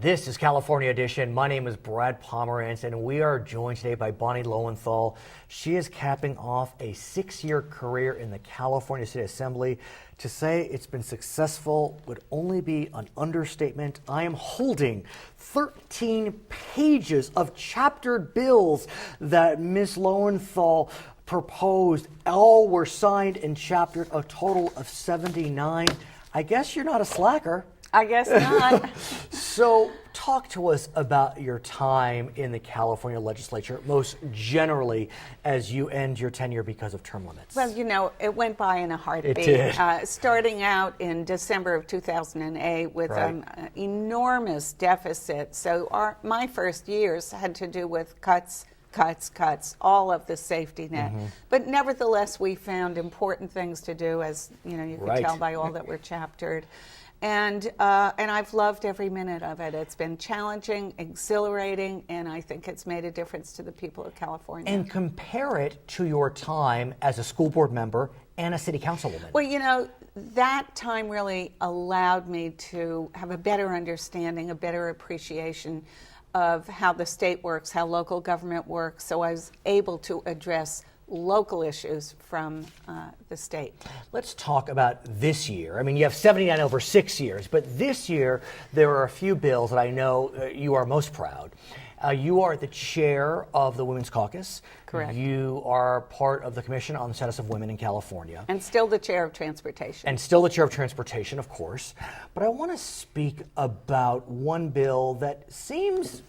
This is California Edition. My name is Brad Pomerantz, and we are joined today by Bonnie Lowenthal. She is capping off a 6-year career in the California State Assembly. To say it's been successful would only be an understatement. I am holding 13 pages of chaptered bills that Ms. Lowenthal proposed. All were signed and chaptered, a total of 79. I guess you're not a slacker. I guess not. So talk to us about your time in the California legislature, most generally, as you end your tenure because of term limits. Well, you know, it went by in a heartbeat. It did. Starting out in December of 2008 with an enormous deficit. So my first years had to do with cuts, all of the safety net. Mm-hmm. But nevertheless, we found important things to do, as you know, you could tell by all that were chaptered. And I've loved every minute of it. It's been challenging, exhilarating, and I think it's made a difference to the people of California. And compare it to your time as a school board member and a city councilwoman. Well, you know, that time really allowed me to have a better understanding, a better appreciation of how the state works, how local government works, so I was able to address local issues from the state. Let's talk about this year. I mean, you have 79 over 6 years, but this year there are a few bills that I know you are most proud. You are the chair of the Women's Caucus. Correct. You are part of the Commission on the Status of Women in California. And still the chair of Transportation. And still the chair of Transportation, of course. But I want to speak about one bill that seems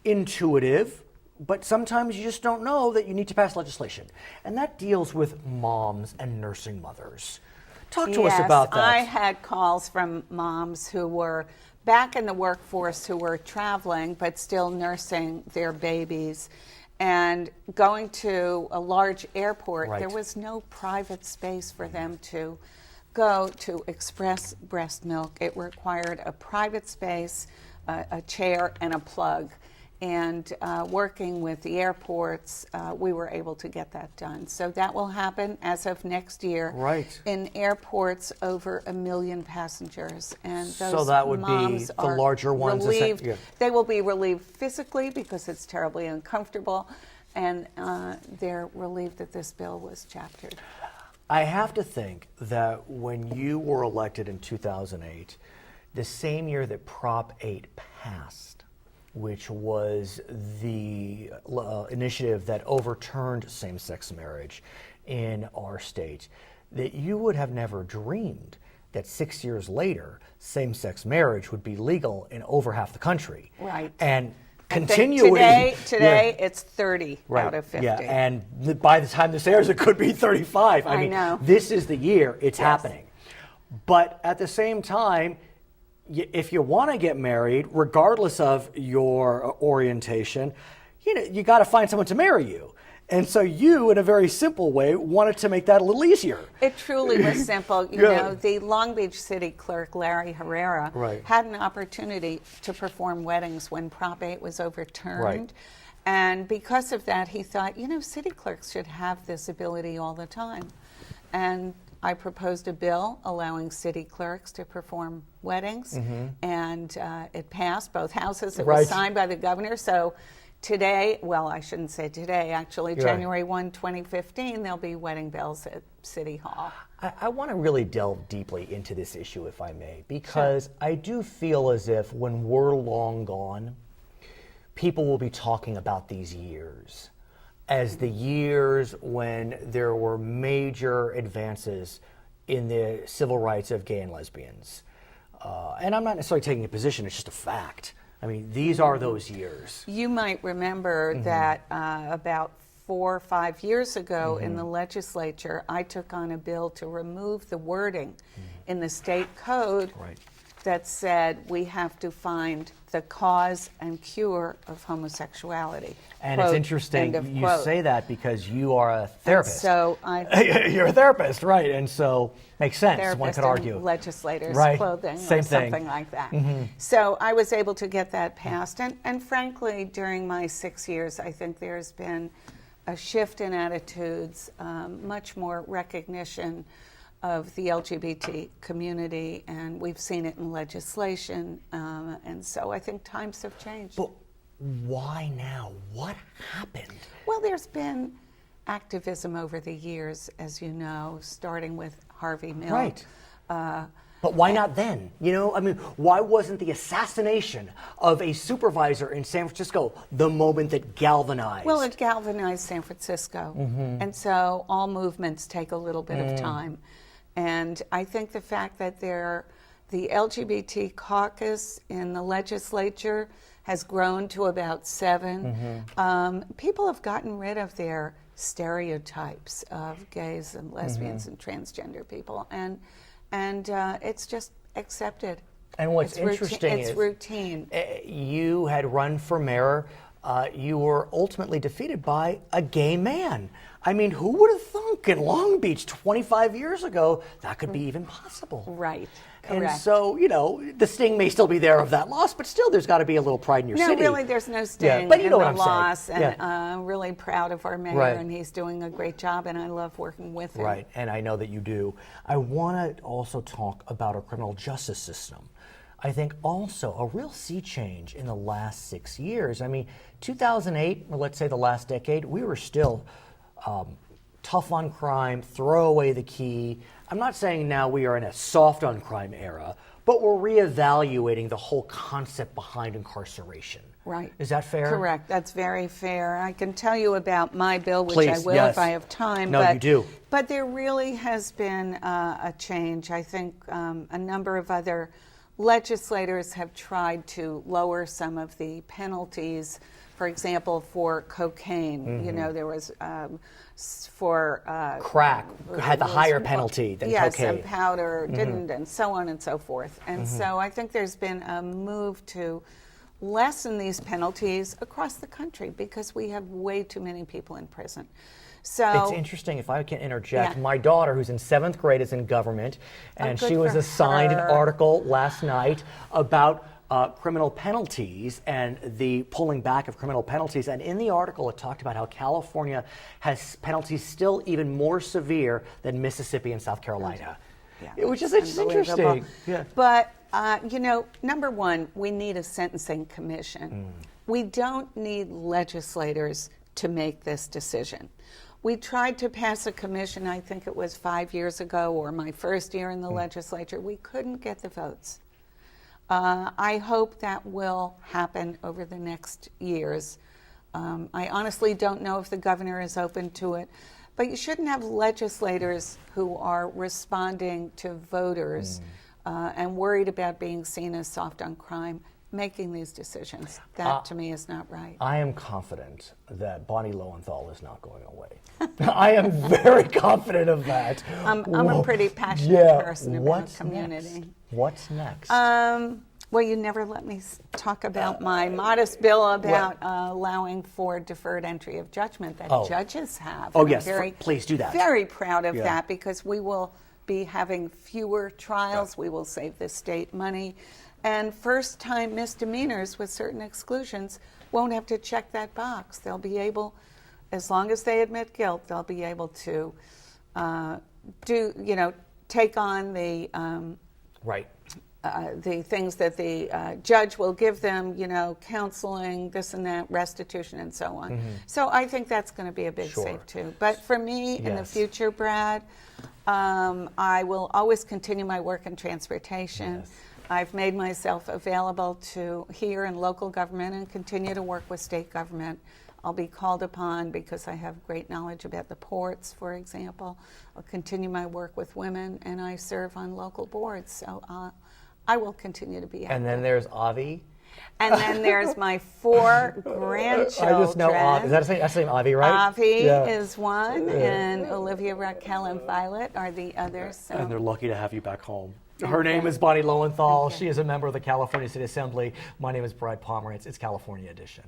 intuitive, but sometimes you just don't know that you need to pass legislation. And that deals with moms and nursing mothers. Talk to us about that. I had calls from moms who were back in the workforce, who were traveling but still nursing their babies. And going to a large airport, there was no private space for them to go to express breast milk. It required a private space, a chair, and a plug. And working with the airports, we were able to get that done. So that will happen as of next year. Right. In airports over 1 million passengers. And those so that would be the larger ones. Relieved. They will be relieved physically because it's terribly uncomfortable. And they're relieved that this bill was chaptered. I have to think that when you were elected in 2008, the same year that Prop 8 passed, which was the initiative that overturned same-sex marriage in our state, that you would have never dreamed that 6 years later, same-sex marriage would be legal in over half the country. Right. And continuing. Today it's 30 out of 50. Yeah, and by the time this airs, it could be 35. I mean, know. This is the year it's happening. But at the same time, if you want to get married, regardless of your orientation, you got to find someone to marry you. And so you, in a very simple way, wanted to make that a little easier. It truly was simple. You know, the Long Beach City Clerk, Larry Herrera, had an opportunity to perform weddings when Prop 8 was overturned. Right. And because of that, he thought, city clerks should have this ability all the time. And I proposed a bill allowing city clerks to perform weddings, and it passed both houses. It was signed by the governor. So today, well, I shouldn't say today, actually, January 1, 2015, there'll be wedding bells at City Hall. I want to really delve deeply into this issue, if I may, because I do feel as if when we're long gone, people will be talking about these years as the years when there were major advances in the civil rights of gay and lesbians. And I'm not necessarily taking a position, it's just a fact. I mean, these are those years. You might remember that about 4 or 5 years ago in the legislature, I took on a bill to remove the wording in the state code that said we have to find the cause and cure of homosexuality. And quote, it's interesting you say that because you are a therapist. So you're a therapist, right? And so makes sense. One could argue. Legislators' clothing Same or thing. something like that. So I was able to get that passed, and frankly, during my 6 years, I think there's been a shift in attitudes, much more recognition of the LGBT community, and we've seen it in legislation, and so I think times have changed. But why now? What happened? Well, there's been activism over the years, as you know, starting with Harvey Milk. Right. But why not then? You know, I mean, why wasn't the assassination of a supervisor in San Francisco the moment that galvanized? Well, it galvanized San Francisco. And so all movements take a little bit of time. And I think the fact that the LGBT caucus in the legislature has grown to about 7. People have gotten rid of their stereotypes of gays and lesbians and transgender people. And it's just accepted. And what's interesting is routine. You had run for mayor. You were ultimately defeated by a gay man. I mean, who would have thunk in Long Beach 25 years ago that could be even possible? Right. And Correct. so, you know, the sting may still be there of that loss, but still there's got to be a little pride in your city. No, really, there's no sting but you in know the what I'm loss. saying. And I'm really proud of our mayor, Right. and he's doing a great job, and I love working with him. Right, and I know that you do. I want to also talk about our criminal justice system. I think also a real sea change in the last 6 years. I mean, 2008, or let's say the last decade, we were still tough on crime, throw away the key. I'm not saying now we are in a soft on crime era, but we're reevaluating the whole concept behind incarceration. Right. Is that fair? Correct. That's very fair. I can tell you about my bill, which I Please, will yes. if I have time. No, you do. But there really has been a change. I think a number of other legislators have tried to lower some of the penalties. For example, for cocaine, you know, there was for Crack had the was higher more- penalty than yes, cocaine. and powder didn't, and so on and so forth. And so I think there's been a move to lessen these penalties across the country because we have way too many people in prison. So It's interesting, if I can interject. Yeah. My daughter, who's in 7th grade, is in government, and good she was for assigned an her. article last night about criminal penalties and the pulling back of criminal penalties. And in the article, it talked about how California has penalties still even more severe than Mississippi and South Carolina. Yeah, Which is that's just interesting. unbelievable. Yeah. But, you know, number one, we need a sentencing commission. We don't need legislators to make this decision. We tried to pass a commission, I think it was 5 years ago, or my first year in the legislature. We couldn't get the votes. I hope that will happen over the next years. I honestly don't know if the governor is open to it, but you shouldn't have legislators who are responding to voters and worried about being seen as soft on crime making these decisions. That to me is not right. I am confident that Bonnie Lowenthal is not going away. I am very confident of that. I'm a pretty passionate person about What's community. Next? What's next? Well, you never let me talk about my modest bill about allowing for deferred entry of judgment that judges have. Oh, And yes. I'm Please do that. Very proud of Yeah. that because we will be having fewer trials. We will save the state money. And first-time misdemeanors with certain exclusions won't have to check that box. They'll be able, as long as they admit guilt, they'll be able to take on the right. the things that the judge will give them, counseling, this and that, restitution, and so on. So I think that's going to be a big Sure. save too. But for me, in the Yes. future, Brad, I will always continue my work in transportation. Yes. I've made myself available to here in local government and continue to work with state government. I'll be called upon because I have great knowledge about the ports, for example. I'll continue my work with women, and I serve on local boards. So I will continue to be active. And then there's Avi. And then there's my 4 grandchildren. I just know Avi. That's the name Avi, right? Avi Yeah. is one, and Olivia, Raquel, and Violet are the others. So. And they're lucky to have you back home. Thank Her name you. is Bonnie Lowenthal. Thank you. She is a member of the California City Assembly. My name is Brad Pomerantz. It's California Edition.